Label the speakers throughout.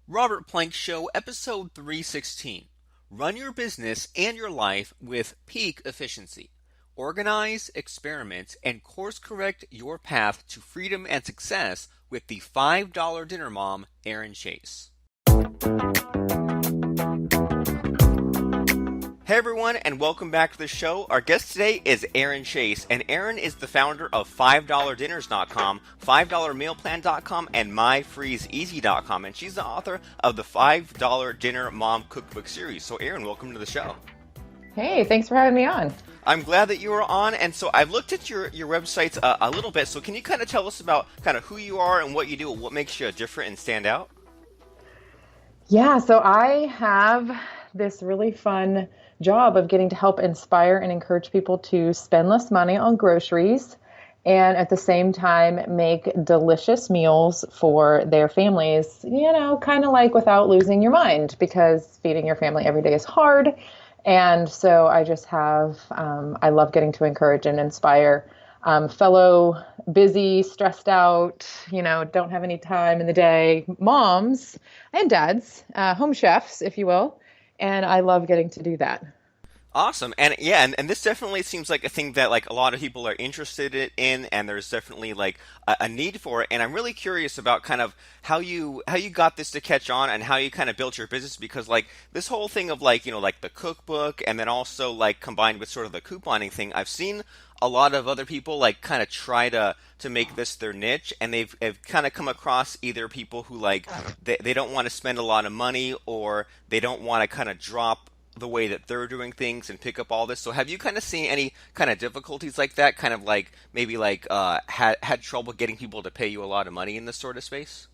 Speaker 1: Robert Plank Show, episode 316. Run your business and your life with peak efficiency. Organize, experiment, and course correct your path to freedom and success with the $5 Dinner Mom, Erin Chase. Hey everyone, and welcome back to the show. Our guest today is Erin Chase, and Erin is the founder of $5dinners.com, $5mealplan.com, and MyFreezeEasy.com, and she's the author of the $5 Dinner Mom Cookbook series. So Erin, welcome to the show.
Speaker 2: Hey, thanks for having me on.
Speaker 1: I'm glad that you are on, and so I've looked at your websites a little bit, so can you kind of tell us about kind of who you are and what you do, what makes you different and stand out?
Speaker 2: Yeah, so I have this really fun job of getting to help inspire and encourage people to spend less money on groceries and at the same time make delicious meals for their families, kind of like without losing your mind, because feeding your family every day is hard. And so I just I love getting to encourage and inspire fellow busy, stressed out, don't have any time in the day, moms and dads, home chefs, if you will. And I love getting to do that.
Speaker 1: Awesome. And yeah, and this definitely seems like a thing that like a lot of people are interested in, and there's definitely like a need for it. And I'm really curious about kind of how you got this to catch on and how you kind of built your business, because like this whole thing of like, like the cookbook and then also like combined with sort of the couponing thing, I've seen a lot of other people like kind of try to make this their niche, and they've kind of come across either people who like they don't want to spend a lot of money, or they don't want to kind of drop the way that they're doing things and pick up all this. So have you kind of seen any kind of difficulties like that, kind of like maybe like had trouble getting people to pay you a lot of money in this sort of space?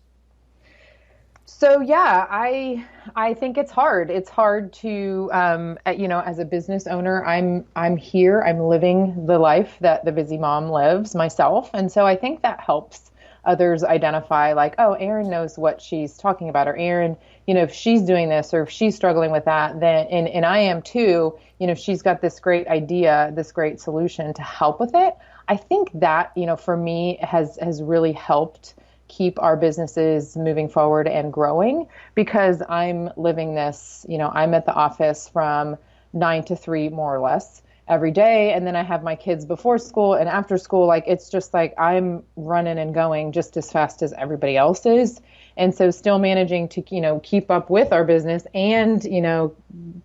Speaker 2: So yeah, I think it's hard. It's hard to as a business owner, I'm here, I'm living the life that the busy mom lives myself. And so I think that helps others identify like, oh, Erin knows what she's talking about, or Erin, if she's doing this or if she's struggling with that, then and I am too, she's got this great idea, this great solution to help with it. I think that, for me has really helped keep our businesses moving forward and growing, because I'm living this, I'm at the office from 9 to 3 more or less every day. And then I have my kids before school and after school. Like, it's just like I'm running and going just as fast as everybody else is. And so still managing to, keep up with our business and,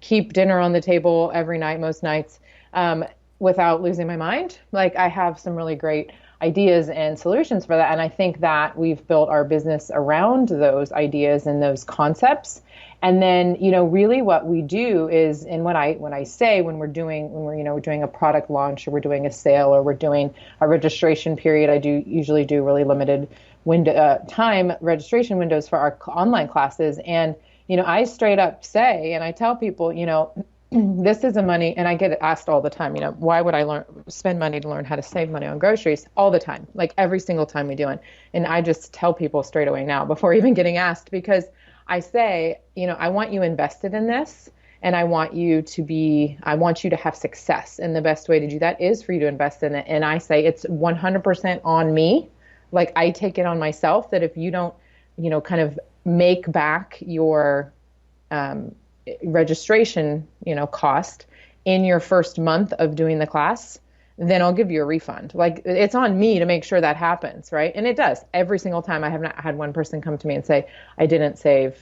Speaker 2: keep dinner on the table every night, most nights, without losing my mind. Like, I have some really great ideas and solutions for that. And I think that we've built our business around those ideas and those concepts. And then, really what we do is, and when we're doing a product launch, or we're doing a sale, or we're doing a registration period, I usually do really limited time registration windows for our online classes. And, I straight up say, and I tell people, this is a money, and I get asked all the time, why would I spend money to learn how to save money on groceries? All the time, like every single time we do it. And I just tell people straight away now, before even getting asked, because I say, I want you invested in this, and I want you to have success. And the best way to do that is for you to invest in it. And I say it's 100% on me. Like, I take it on myself that if you don't, kind of make back your registration, cost in your first month of doing the class, then I'll give you a refund. Like, it's on me to make sure that happens, right? And it does. Every single time. I have not had one person come to me and say, I didn't save,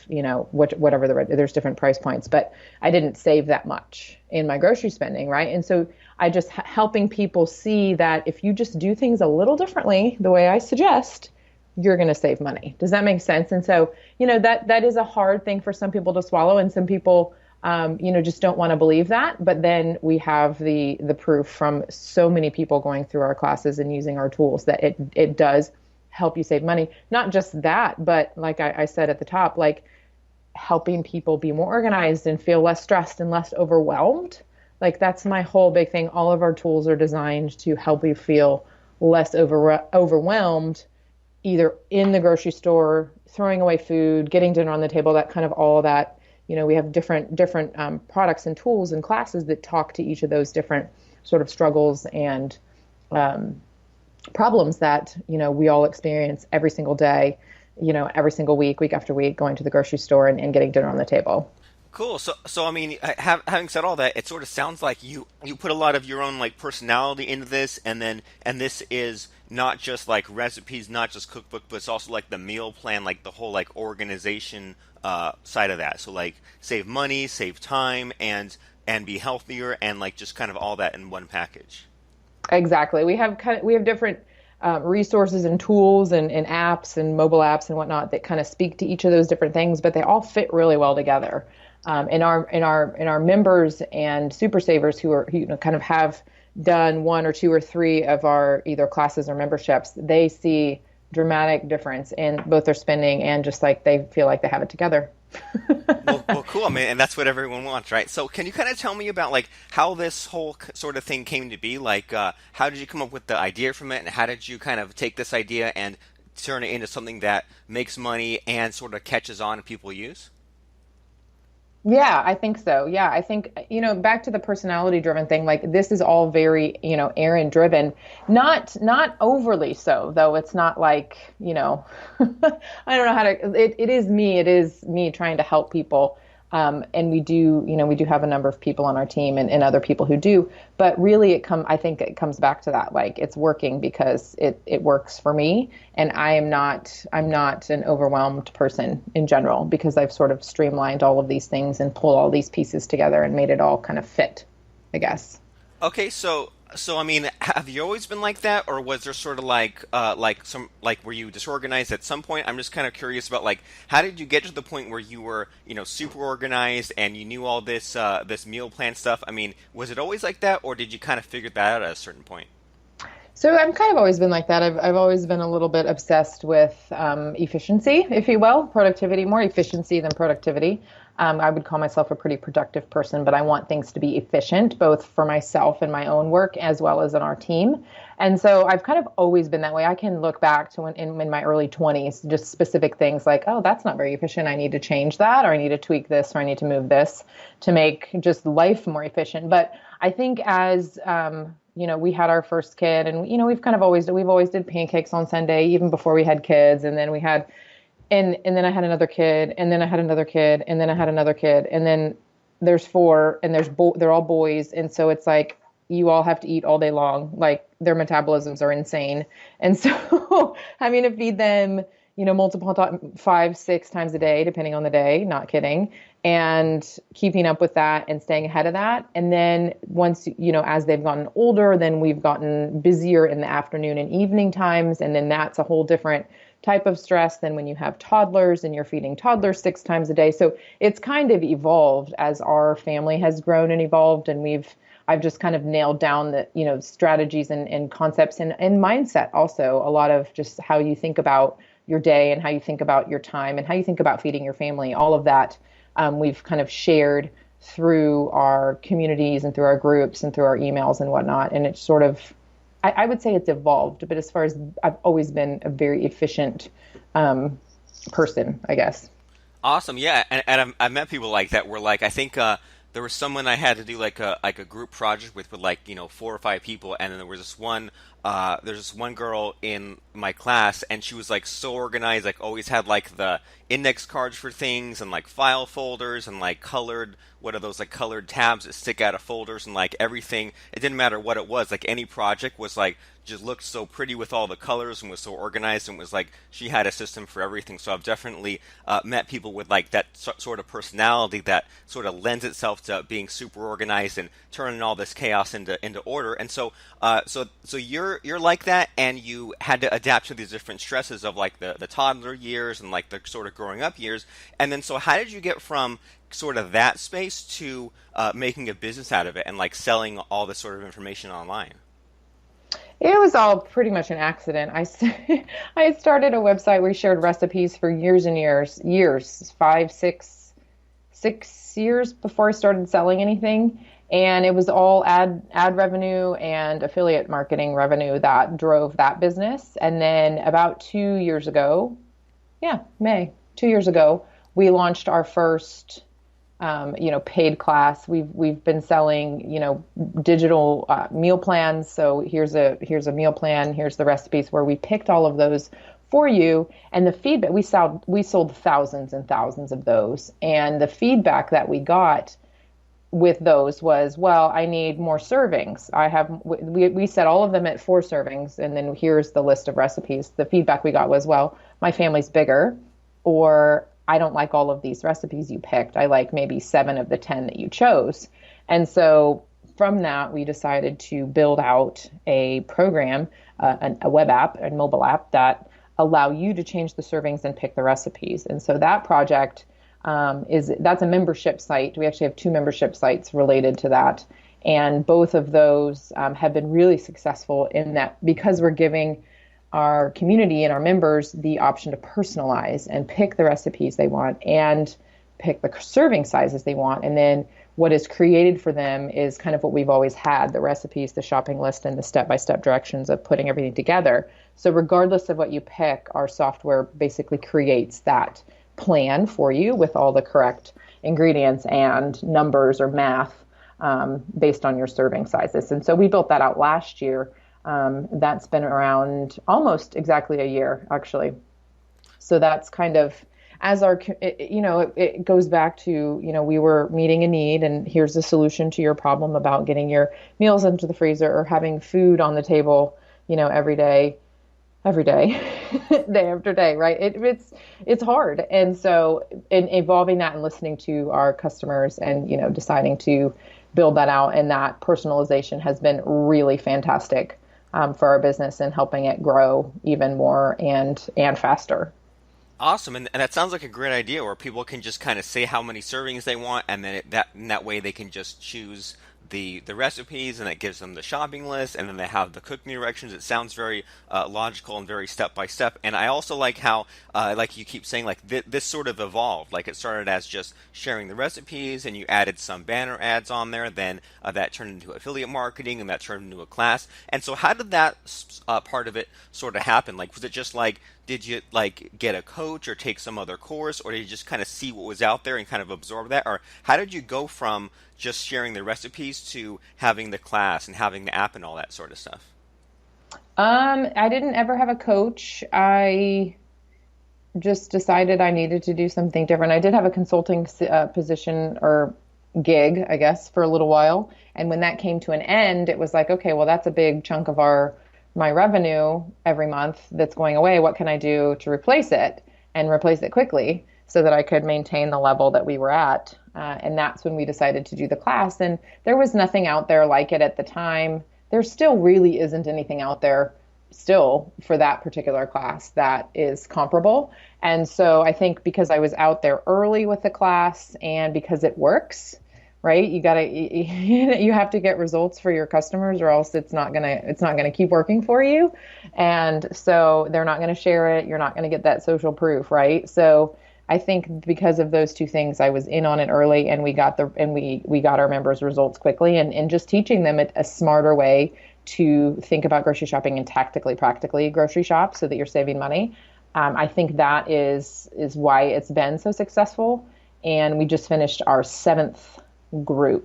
Speaker 2: whatever there's different price points, but I didn't save that much in my grocery spending, right? And so I just helping people see that if you just do things a little differently, the way I suggest, you're going to save money. Does that make sense? And so, that is a hard thing for some people to swallow, and some people just don't want to believe that. But then we have the proof from so many people going through our classes and using our tools that it does help you save money. Not just that, but like I said at the top, like helping people be more organized and feel less stressed and less overwhelmed. Like, that's my whole big thing. All of our tools are designed to help you feel less overwhelmed, either in the grocery store, throwing away food, getting dinner on the table, that kind of all of that. We have different products and tools and classes that talk to each of those different sort of struggles and problems that, we all experience every single day every single week, week after week, going to the grocery store and getting dinner on the table.
Speaker 1: Cool. So I mean, having said all that, it sort of sounds like you put a lot of your own like personality into this, and this is not just like recipes, not just cookbook, but it's also like the meal plan, like the whole like organization side of that. So like save money, save time, and be healthier, and like just kind of all that in one package.
Speaker 2: Exactly. We have different resources and tools and apps and mobile apps and whatnot that kind of speak to each of those different things, but they all fit really well together. In our members and super savers who kind of have done one or two or three of our either classes or memberships, they see dramatic difference in both their spending and just like they feel like they have it together.
Speaker 1: Well, cool, man, and that's what everyone wants, right? So, can you kind of tell me about like how this whole sort of thing came to be? Like, how did you come up with the idea from it, and how did you kind of take this idea and turn it into something that makes money and sort of catches on and people use?
Speaker 2: Yeah, I think so. Yeah, I think, back to the personality driven thing, like this is all very, Erin driven. Not overly so, though it's not like, I don't know how to it is me trying to help people. And we do have a number of people on our team and other people who do, but really I think it comes back to that. Like it's working because it works for me. And I'm not an overwhelmed person in general because I've sort of streamlined all of these things and pulled all these pieces together and made it all kind of fit, I guess.
Speaker 1: Okay, so I mean, have you always been like that, or was there sort of like some like were you disorganized at some point? I'm just kind of curious about like how did you get to the point where you were super organized and you knew all this meal plan stuff? I mean, was it always like that, or did you kind of figure that out at a certain point?
Speaker 2: So I've kind of always been like that. I've always been a little bit obsessed with efficiency, if you will, productivity, more efficiency than productivity. I would call myself a pretty productive person, but I want things to be efficient, both for myself and my own work as well as in our team. And so I've kind of always been that way. I can look back to when in my early 20s, just specific things like, oh, that's not very efficient. I need to change that, or I need to tweak this, or I need to move this to make just life more efficient. But I think as we had our first kid, and we've always did pancakes on Sunday, even before we had kids, and then we had, and then I had another kid, and then I had another kid, and then I had another kid, and then there's four, and they're all boys, and so it's like you all have to eat all day long, like their metabolisms are insane, and so having to feed them, multiple five, six times a day, depending on the day, not kidding, and keeping up with that and staying ahead of that. And then once, as they've gotten older, then we've gotten busier in the afternoon and evening times. And then that's a whole different type of stress than when you have toddlers and you're feeding toddlers six times a day. So it's kind of evolved as our family has grown and evolved. And I've just kind of nailed down the, strategies and concepts and mindset also, a lot of just how you think about your day and how you think about your time and how you think about feeding your family, all of that. We've kind of shared through our communities and through our groups and through our emails and whatnot. And it's sort of, I would say it's evolved, but as far as I've always been a very efficient person, I guess.
Speaker 1: Awesome, yeah, and I've met people like that. Where like I think there was someone I had to do like a group project with like 4 or 5 people, and then there was there's this one girl in my class, and she was like so organized, like always had like the index cards for things and like file folders and like colored what are those like colored tabs that stick out of folders and like everything. It didn't matter what it was, like any project was like just looked so pretty with all the colors and was so organized and was like she had a system for everything. So I've definitely met people with like that sort of personality that sort of lends itself to being super organized and turning all this chaos into order. And so you're like that, and you had to adapt to these different stresses of like the toddler years and like the sort of growing up years. And then so how did you get from sort of that space to making a business out of it and like selling all this sort of information online?
Speaker 2: It was all pretty much an accident. I had started a website where we shared recipes for years and years, 5, 6 years before I started selling anything. And it was all ad revenue and affiliate marketing revenue that drove that business. And then about 2 years ago, yeah, May, 2 years ago, we launched our first paid class. We've been selling, digital meal plans. So here's a meal plan. Here's the recipes where we picked all of those for you. And the feedback, we sold thousands and thousands of those. And the feedback that we got with those was, well, I need more servings. We set all of them at 4 servings, and then here's the list of recipes. The feedback we got was, well, my family's bigger, or I don't like all of these recipes you picked. I like maybe 7 of the 10 that you chose. And so from that, we decided to build out a program, a web app and mobile app that allow you to change the servings and pick the recipes. And so that project that's a membership site. We actually have 2 membership sites related to that. And both of those have been really successful in that because we're giving our community and our members the option to personalize and pick the recipes they want and pick the serving sizes they want. And then what is created for them is kind of what we've always had, the recipes, the shopping list, and the step-by-step directions of putting everything together. So regardless of what you pick, our software basically creates that plan for you with all the correct ingredients and numbers or math based on your serving sizes. And so we built that out last year. That's been around almost exactly a year, actually. So that's kind of it goes back to, we were meeting a need, and here's the solution to your problem about getting your meals into the freezer or having food on the table, every day, day after day, right? It's hard. And so in evolving that and listening to our customers and, deciding to build that out, and that personalization has been really fantastic for our business and helping it grow even more and faster.
Speaker 1: Awesome, and that sounds like a great idea where people can just kind of say how many servings they want, and then in that way they can just choose the recipes, and it gives them the shopping list, and then they have the cooking directions. It sounds very logical and very step by step. And I also like how, like you keep saying, like this sort of evolved. Like it started as just sharing the recipes, and you added some banner ads on there. Then that turned into affiliate marketing, and that turned into a class. And so, how did that part of it sort of happen? Like, was it just like, did you like get a coach or take some other course, or did you just kind of see what was out there and kind of absorb that? Or how did you go from just sharing the recipes to having the class and having the app and all that sort of stuff?
Speaker 2: I didn't ever have a coach. I just decided I needed to do something different. I did have a consulting position or gig, I guess, for a little while. And when that came to an end, it was like, okay, well, that's a big chunk of my revenue every month that's going away. What can I do to replace it and replace it quickly so that I could maintain the level that we were at? And that's when we decided to do the class. And there was nothing out there like it at the time. There still really isn't anything out there still for that particular class that is comparable. And so I think because I was out there early with the class and because it works, right? You have to get results for your customers, or else it's not gonna keep working for you. And so they're not gonna share it. You're not gonna get that social proof, right? So I think because of those two things, I was in on it early, and we got our members results quickly, and just teaching them a smarter way to think about grocery shopping and tactically, practically grocery shop so that you're saving money. I think that is why it's been so successful. And we just finished our seventh. We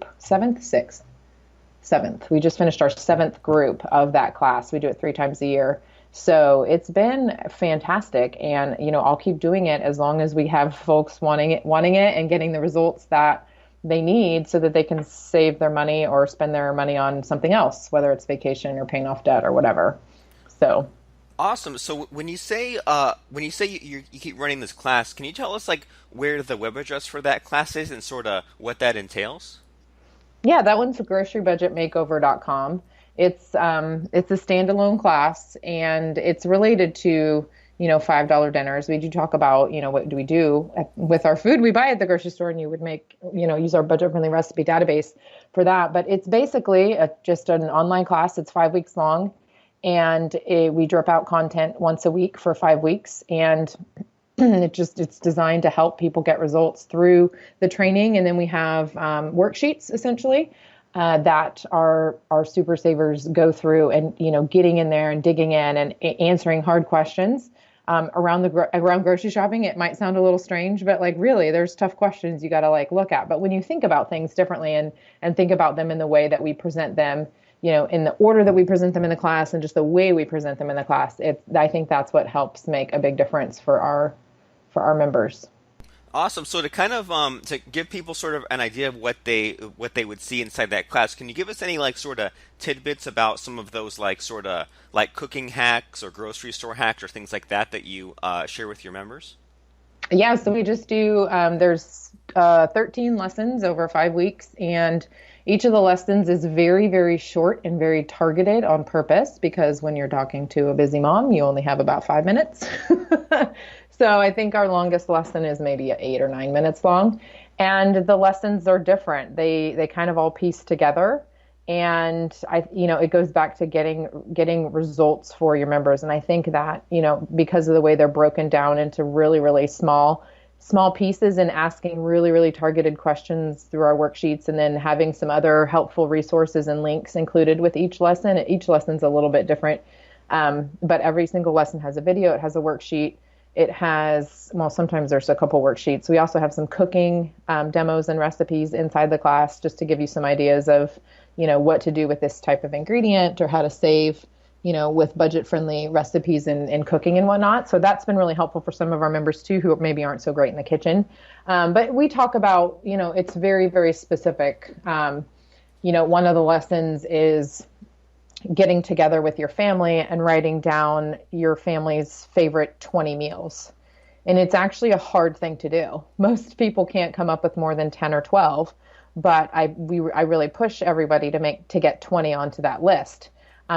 Speaker 2: just finished our 7th group of that class. We do it 3 times a year. So it's been fantastic. And, I'll keep doing it as long as we have folks wanting it and getting the results that they need so that they can save their money or spend their money on something else, whether it's vacation or paying off debt or whatever. So
Speaker 1: Awesome. So when you say you keep running this class, can you tell us like where the web address for that class is and sort of what that entails?
Speaker 2: yeah, that one's grocerybudgetmakeover.com. It's a standalone class, and it's related to, $5 dinners. We do talk about, what do we do with our food we buy at the grocery store, and you would use our budget friendly recipe database for that. But it's basically just an online class. It's 5 weeks long, and we drip out content once a week for 5 weeks. And it's designed to help people get results through the training. And then we have worksheets essentially that our super savers go through, and getting in there and digging in and answering hard questions around grocery shopping. It might sound a little strange, but like really, there's tough questions you got to like look at. But when you think about things differently and think about them in the way that we present them in the order that we present them in the class and just the way we present them in the class. I think that's what helps make a big difference for our members.
Speaker 1: Awesome. So to kind of to give people sort of an idea of what they would see inside that class, can you give us any like sort of tidbits about some of those like sort of like cooking hacks or grocery store hacks or things like that that you share with your members?
Speaker 2: Yeah, so we just do, there's 13 lessons over 5 weeks, and each of the lessons is very, very short and very targeted on purpose because when you're talking to a busy mom, you only have about 5 minutes. So I think our longest lesson is maybe 8 or 9 minutes long. And the lessons are different. They kind of all piece together. And it goes back to getting results for your members. And I think that, because of the way they're broken down into really, really small pieces and asking really, really targeted questions through our worksheets and then having some other helpful resources and links included with each lesson. Each lesson's a little bit different. But every single lesson has a video, it has a worksheet. It has, well, sometimes there's a couple worksheets. We also have some cooking demos and recipes inside the class just to give you some ideas of, what to do with this type of ingredient or how to save, with budget-friendly recipes and cooking and whatnot. So that's been really helpful for some of our members too, who maybe aren't so great in the kitchen. But we talk about, it's very, very specific. One of the lessons is getting together with your family and writing down your family's favorite 20 meals. And it's actually a hard thing to do. Most people can't come up with more than 10 or 12, but I really push everybody to get 20 onto that list.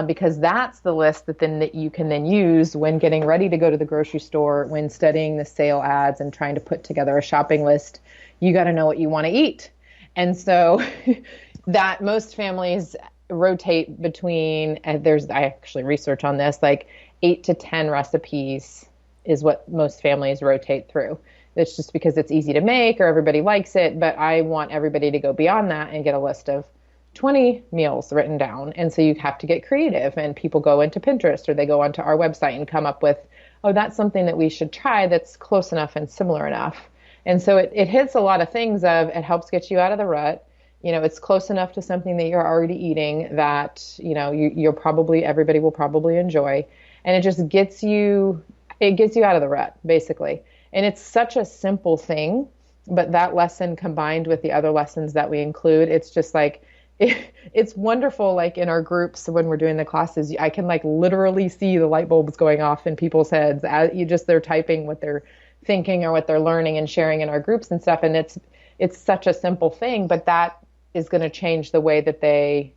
Speaker 2: Because that's the list that you can then use when getting ready to go to the grocery store, when studying the sale ads and trying to put together a shopping list. You got to know what you want to eat. And so that most families rotate between, I actually research on this, like 8 to 10 recipes is what most families rotate through. It's just because it's easy to make or everybody likes it, but I want everybody to go beyond that and get a list of 20 meals written down. And so you have to get creative, and people go into Pinterest or they go onto our website and come up with, oh, that's something that we should try that's close enough and similar enough. And so it hits a lot of things it helps get you out of the rut. It's close enough to something that you're already eating that, everybody will probably enjoy. And it just gets you out of the rut, basically. And it's such a simple thing, but that lesson combined with the other lessons that we include, it's just like, it's wonderful. Like in our groups, when we're doing the classes, I can like literally see the light bulbs going off in people's heads as they're typing what they're thinking or what they're learning and sharing in our groups and stuff. And it's such a simple thing, but that is going to change the way that they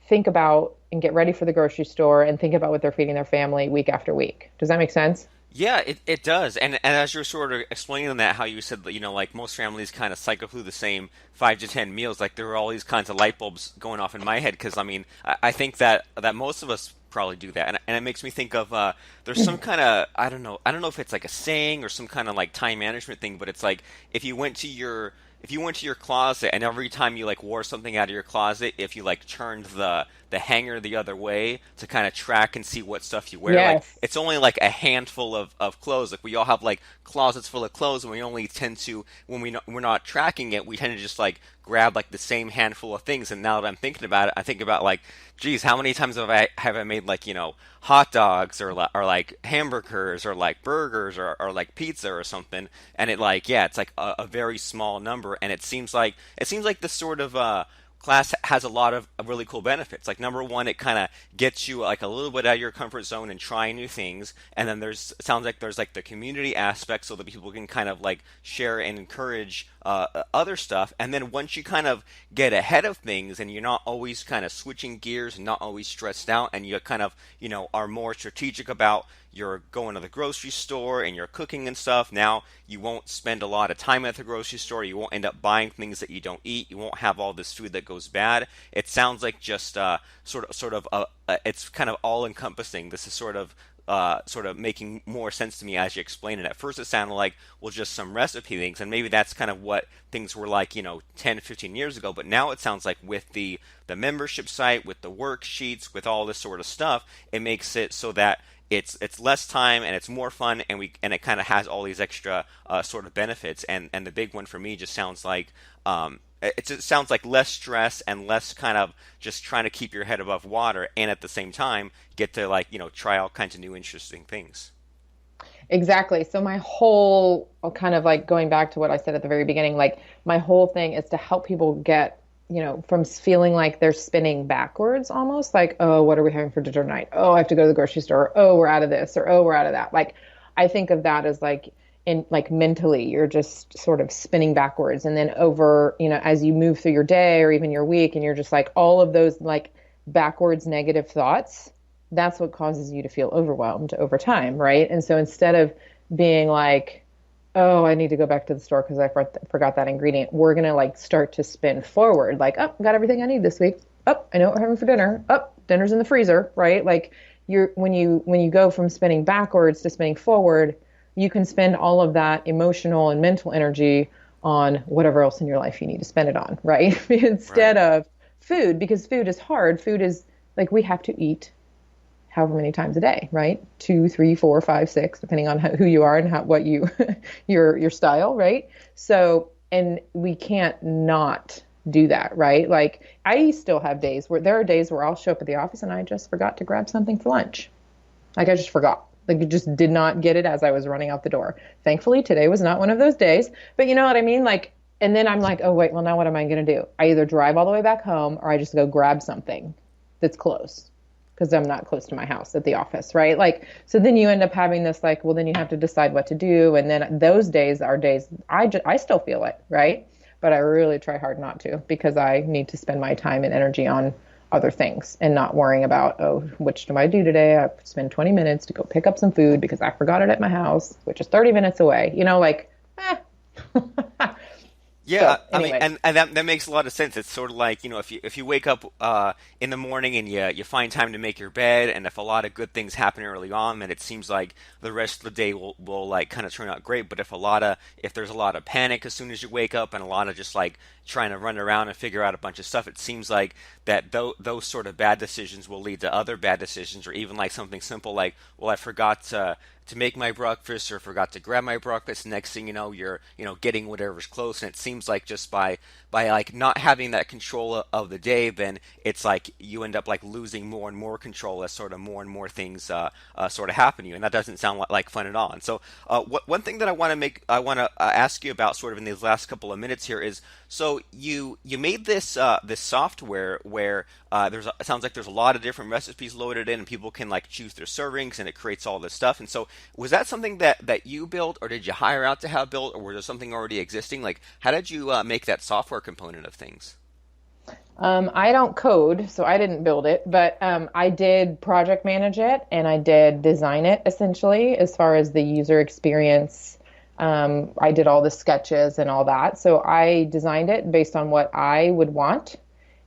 Speaker 2: think about and get ready for the grocery store and think about what they're feeding their family week after week. Does that make sense?
Speaker 1: Yeah, it does. And as you're sort of explaining that, how you said that, like most families kind of cycle through the same 5 to 10 meals, like there were all these kinds of light bulbs going off in my head because I think that most of us probably do that, and it makes me think of there's some kind of I don't know if it's like a saying or some kind of like time management thing, but it's like if you went to your closet and every time you like wore something out of your closet, if you like turned the hanger the other way to kind of track and see what stuff you wear, like
Speaker 2: Yes.
Speaker 1: it's only like a handful of clothes. Like we all have like closets full of clothes, and we only tend to we're not tracking it, we tend to just like grab like the same handful of things. And now that I'm thinking about it, I think about like, geez, how many times have I made like hot dogs or like hamburgers or like burgers or like pizza or something, and it like yeah, it's like a very small number, and it seems like this sort of class has a lot of really cool benefits. Like number one, it kind of gets you like a little bit out of your comfort zone and trying new things. And then it sounds like there's like the community aspect so that people can kind of like share and encourage other stuff. And then once you kind of get ahead of things and you're not always kind of switching gears and not always stressed out, and you kind of are more strategic about you're going to the grocery store and you're cooking and stuff. Now you won't spend a lot of time at the grocery store. You won't end up buying things that you don't eat. You won't have all this food that goes bad. It sounds like just it's kind of all encompassing. This is sort of making more sense to me as you explain it. At first, it sounded like, well, just some recipe things, and maybe that's kind of what things were like, 10, 15 years ago. But now it sounds like with the membership site, with the worksheets, with all this sort of stuff, it makes it so that it's less time and it's more fun, and it kind of has all these extra sort of benefits. And the big one for me just sounds like it sounds like less stress and less kind of just trying to keep your head above water, and at the same time get to like try all kinds of new interesting things.
Speaker 2: Exactly. So my whole kind of like going back to what I said at the very beginning, like my whole thing is to help people get, from feeling like they're spinning backwards almost like, oh, what are we having for dinner tonight? Oh, I have to go to the grocery store. Oh, we're out of this or oh, we're out of that. Like I think of that as like in like mentally, you're just sort of spinning backwards. And then over, as you move through your day or even your week, and you're just like all of those like backwards negative thoughts, that's what causes you to feel overwhelmed over time, right? And so instead of being like, oh, I need to go back to the store because I forgot that ingredient, we're going to like start to spin forward, like, oh, got everything I need this week. Oh, I know what we're having for dinner. Oh, dinner's in the freezer, right? Like when you go from spinning backwards to spinning forward, you can spend all of that emotional and mental energy on whatever else in your life you need to spend it on, right? Instead
Speaker 1: Right.
Speaker 2: of food, because food is hard. Food is like we have to eat however many times a day, right? Two, three, four, five, six, depending on who you are and what you your style, right? So, and we can't not do that, right? Like I still have days where there are days where I'll show up at the office and I just forgot to grab something for lunch. Like I just forgot. Like I just did not get it as I was running out the door. Thankfully, today was not one of those days. But you know what I mean? Like, and then I'm like, oh wait, well now what am I going to do? I either drive all the way back home or I just go grab something that's close because I'm not close to my house at the office, right? Like, so then you end up having this like, well, then you have to decide what to do, and then those days are days I still feel it, right? But I really try hard not to because I need to spend my time and energy on other things and not worrying about, oh, which do I do today? I spend 20 minutes to go pick up some food because I forgot it at my house, which is 30 minutes away. Like, eh.
Speaker 1: Yeah,
Speaker 2: So
Speaker 1: I mean,
Speaker 2: anyway,
Speaker 1: and that makes a lot of sense. It's sort of like, if you wake up in the morning and you find time to make your bed, and if a lot of good things happen early on, then it seems like the rest of the day will like kind of turn out great. But if there's a lot of panic as soon as you wake up and a lot of just like trying to run around and figure out a bunch of stuff, it seems like that those sort of bad decisions will lead to other bad decisions, or even like something simple like, well, I forgot to make my breakfast or forgot to grab my breakfast. Next thing you know, you're getting whatever's close, and it seems like just by like not having that control of the day, then it's like you end up like losing more and more control as sort of more and more things sort of happen to you, and that doesn't sound like fun at all. And so, one thing that I want to ask you about sort of in these last couple of minutes here is, so you made this software where it sounds like there's a lot of different recipes loaded in, and people can like choose their servings, and it creates all this stuff. And so, was that something that you built, or did you hire out to have built, or was there something already existing? Like, how did you make that software component of things?
Speaker 2: I don't code, so I didn't build it, but I did project manage it and I did design it essentially as far as the user experience. I did all the sketches and all that. So I designed it based on what I would want,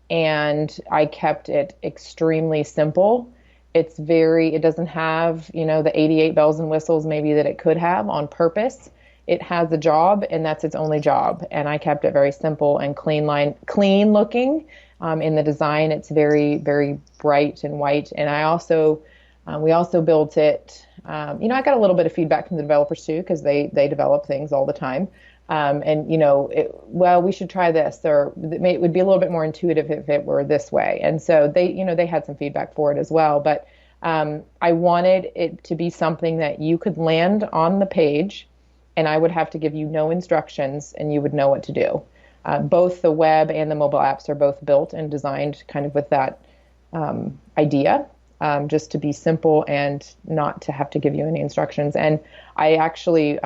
Speaker 2: and I kept it extremely simple. It doesn't have, the 88 bells and whistles maybe that it could have on purpose. It has a job and that's its only job. And I kept it very simple and clean looking. In the design, it's very, very bright and white. And we also built it. I got a little bit of feedback from the developers too, because they develop things all the time. Well, we should try this, or it would be a little bit more intuitive if it were this way. And so they had some feedback for it as well. But I wanted it to be something that you could land on the page, and I would have to give you no instructions, and you would know what to do. Both the web and the mobile apps are both built and designed kind of with that idea, just to be simple and not to have to give you any instructions. And I actually,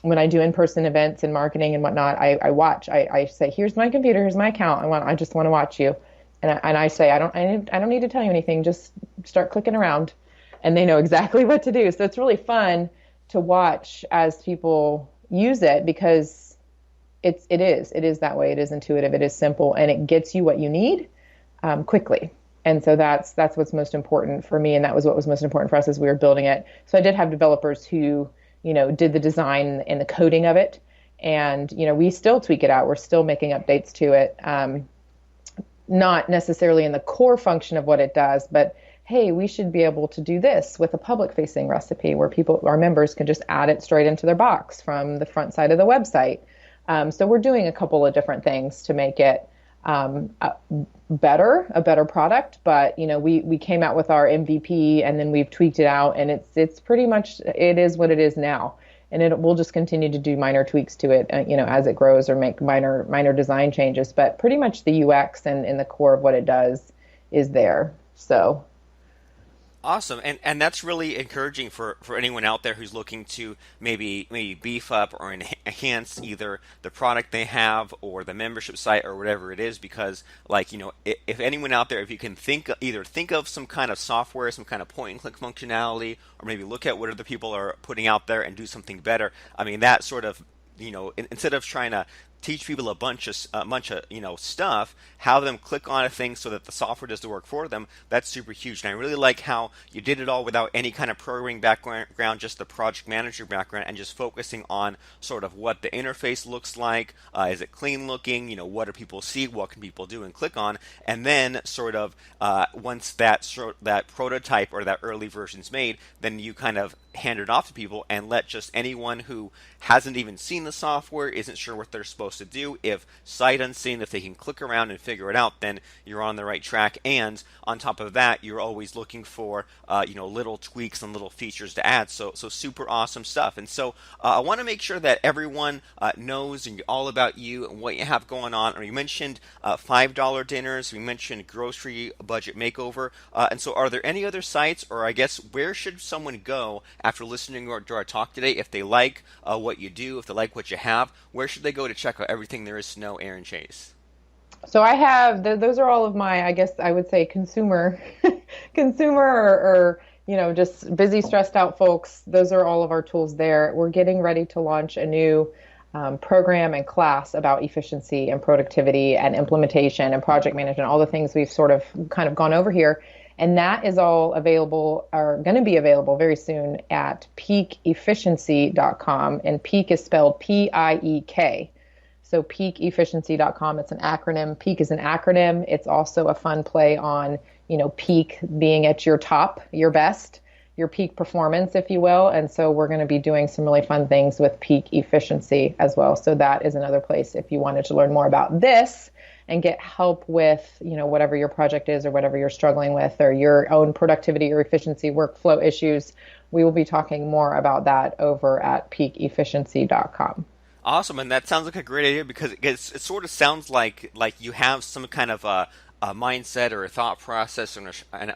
Speaker 2: when I do in-person events and marketing and whatnot, I watch. I say, "Here's my computer. Here's my account. I just want to watch you." And I say, I don't need to tell you anything. Just start clicking around," and they know exactly what to do. So it's really fun to watch as people use it because it is that way. It is intuitive. It is simple, and it gets you what you need quickly. And so that's what's most important for me, and that was what was most important for us as we were building it. So I did have developers who did the design and the coding of it, and we still tweak it out. We're still making updates to it, not necessarily in the core function of what it does, but hey, we should be able to do this with a public-facing recipe where our members can just add it straight into their box from the front side of the website. So we're doing a couple of different things to make it um, a a better product. But we came out with our MVP and then we've tweaked it out, and it's pretty much it is what it is now. And we'll just continue to do minor tweaks to it, as it grows, or make minor design changes. But pretty much the UX and the core of what it does is there. So
Speaker 1: Awesome, and that's really encouraging for anyone out there who's looking to maybe beef up or enhance either the product they have or the membership site or whatever it is. Because, like, if anyone out there, if you can think of some kind of software, some kind of point and click functionality, or maybe look at what other people are putting out there and do something better. I mean, that sort of, instead of trying to teach people a bunch of stuff, have them click on a thing so that the software does the work for them. That's super huge, and I really like how you did it all without any kind of programming background, just the project manager background, and just focusing on sort of what the interface looks like. Is it clean looking? What do people see? What can people do and click on? And then sort of once that prototype or that early version's made, then you kind of hand it off to people and let just anyone who hasn't even seen the software, isn't sure what they're supposed to do, if sight unseen, if they can click around and figure it out, then you're on the right track. And on top of that, you're always looking for little tweaks and little features to add. So super awesome stuff. And so I want to make sure that everyone knows and all about you and what you have going on. Or you mentioned $5 dinners. We mentioned grocery budget makeover. And so are there any other sites, or I guess where should someone go after listening to our talk today if they like what you do, if they like what you have? Where should they go to check out everything there is to know Erin Chase?
Speaker 2: So I have those are all of my, I guess I would say, consumer or just busy, stressed out folks. Those are all of our tools there. We're getting ready to launch a new program and class about efficiency and productivity and implementation and project management, all the things we've sort of kind of gone over here. And that is all available, or going to be available very soon, at peakefficiency.com. And peak is spelled P-I-E-K. So peakefficiency.com, it's an acronym. Peak is an acronym. It's also a fun play on, peak being at your top, your best, your peak performance, if you will. And so we're going to be doing some really fun things with peak efficiency as well. So that is another place if you wanted to learn more about this and get help with, whatever your project is or whatever you're struggling with, or your own productivity or efficiency workflow issues. We will be talking more about that over at peakefficiency.com.
Speaker 1: Awesome, and that sounds like a great idea because it sort of sounds like you have some kind of a mindset or a thought process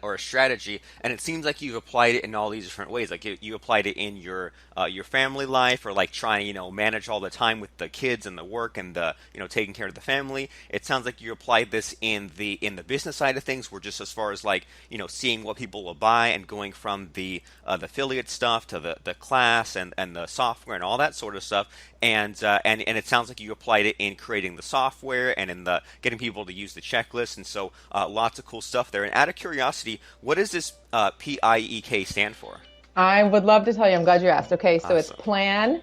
Speaker 1: or a strategy, and it seems like you've applied it in all these different ways. Like you applied it in your family life, or like trying manage all the time with the kids and the work and the taking care of the family. It sounds like you applied this in the business side of things, where just as far as like seeing what people will buy and going from the affiliate stuff to the class and the software and all that sort of stuff. And it sounds like you applied it in creating the software and in the getting people to use the checklist. And so lots of cool stuff there. And out of curiosity, what does this PIEK stand for?
Speaker 2: I would love to tell you. I'm glad you asked. Okay, so it's
Speaker 1: Awesome.
Speaker 2: plan,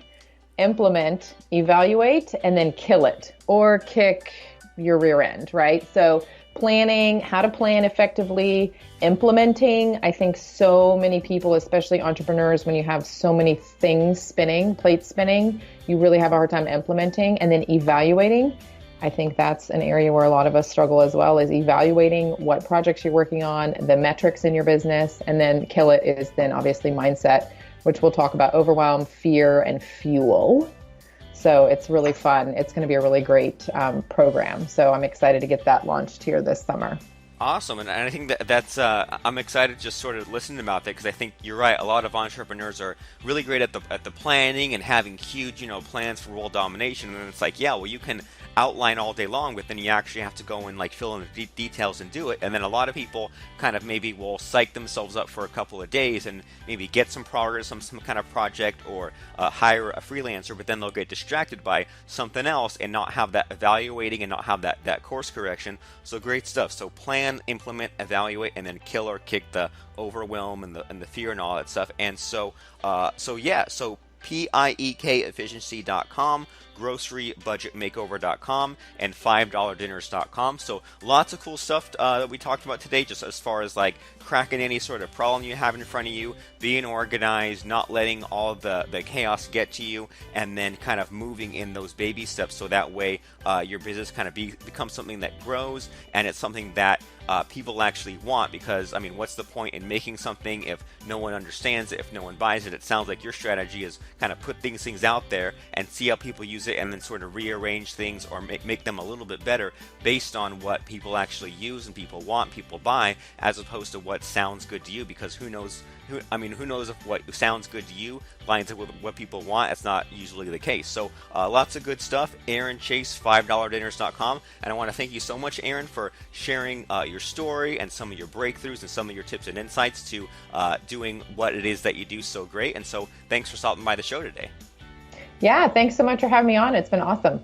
Speaker 2: implement, evaluate, and then kill it or kick your rear end, right? So planning, how to plan effectively, implementing. I think so many people, especially entrepreneurs, when you have so many things spinning, plates spinning, you really have a hard time implementing. And then evaluating. I think that's an area where a lot of us struggle as well, is evaluating what projects you're working on, the metrics in your business, and then kill it is then obviously mindset, which we'll talk about: overwhelm, fear, and fuel. So it's really fun. It's going to be a really great program. So I'm excited to get that launched here this summer.
Speaker 1: Awesome, and I think that's I'm excited just sort of listening about that, because I think you're right. A lot of entrepreneurs are really great at the planning and having huge plans for world domination, and it's like, yeah, well, you can outline all day long, but then you actually have to go and like fill in the details and do it. And then a lot of people kind of maybe will psych themselves up for a couple of days and maybe get some progress on some kind of project, or hire a freelancer, but then they'll get distracted by something else and not have that evaluating and not have that course correction. So great stuff. So plan, implement, evaluate, and then kill or kick the overwhelm and the fear and all that stuff. And so yeah, so PIEKefficiency.com grocerybudgetmakeover.com and $5dinners.com. So lots of cool stuff that we talked about today, just as far as like cracking any sort of problem you have in front of you, being organized, not letting all the chaos get to you, and then kind of moving in those baby steps so that way your business kind of becomes something that grows, and it's something that people actually want. Because I mean, what's the point in making something if no one understands it, if no one buys it? It sounds like your strategy is kind of put things out there and see how people use it, and then sort of rearrange things or make them a little bit better based on what people actually use and people want, people buy, as opposed to what sounds good to you. Because who knows if what sounds good to you lines up with what people want? It's not usually the case. So lots of good stuff. Erin Chase, $5dinners.com. And I want to thank you so much, Erin, for sharing your story and some of your breakthroughs and some of your tips and insights to doing what it is that you do so great. And so thanks for stopping by the show today.
Speaker 2: Yeah, thanks so much for having me on. It's been awesome.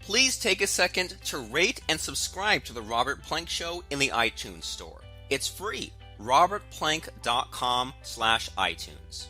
Speaker 1: Please take a second to rate and subscribe to The Robert Plank Show in the iTunes Store. It's free. robertplank.com/iTunes.